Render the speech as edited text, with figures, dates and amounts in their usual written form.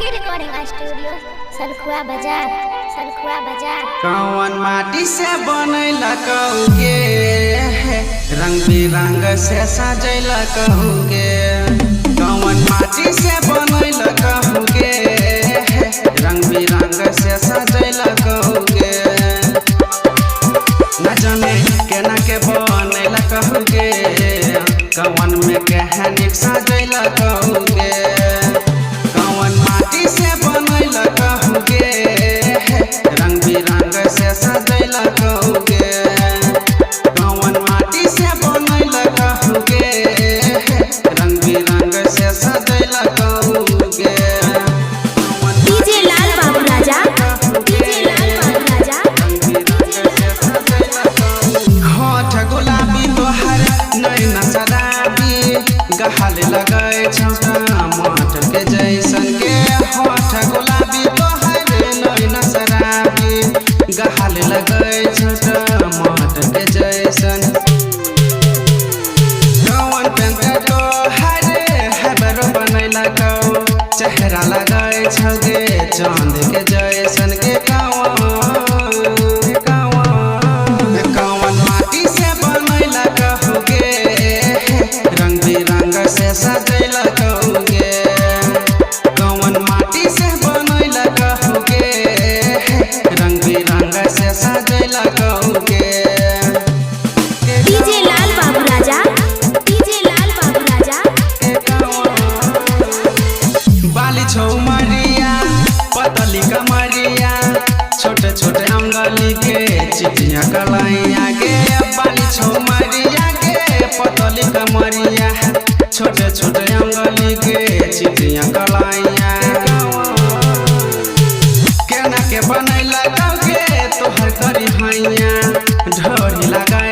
के recording studio Salkhua बाजार। कौन माटी से बनैला कहूगे, रंग बिरंग से सजैला कहूगे। कौन माटी से बनैला कहूगे, रंग बिरंग से सजैला कहूगे। न जाने केना के बनैला कहूगे, कौन में कहनिक सजैला कहूगे। कौन माटी से बनैला कहूगे, रंग बिरंग से सजैला कहूगे। कौन माटी से बनैला कहूगे, रंग बिरंग से सजैला कहूगे। डीजे लाल बाबू राजा, डीजे लाल बाबू राजा। होठ गुलाबी तोहर नैना शराबी, गहाल लगै छौटा माट के जैसन के। होठ गुलाबी तोहर नैना शराबी, गहाल लगै छौटा माट के जैसन। कौन पेंट तोहर हैबर बनैला कौ, चेहरा लगै छौगे चांद के जैसन के। कौन माटी से बनैला कहूगे, रंग बिरंग से सजैला कहूगे। कौन माटी से बनैला कहूगे, रंग बिरंग से सजैला कहूगे। डीजे लाल बाबू राजा, डीजे लाल बाबू राजा। बाली छौ मरिया पतली कमरिया, छोटे छोटे अंगली के चिटिया कलाइया गे। बाली छौ मरिया के पतली कमरिया, छोटे छोटे अंगली के चिटिया कलाइया। केना के बनैला कहूगे तोहर करी हैया, ढोरी लगाए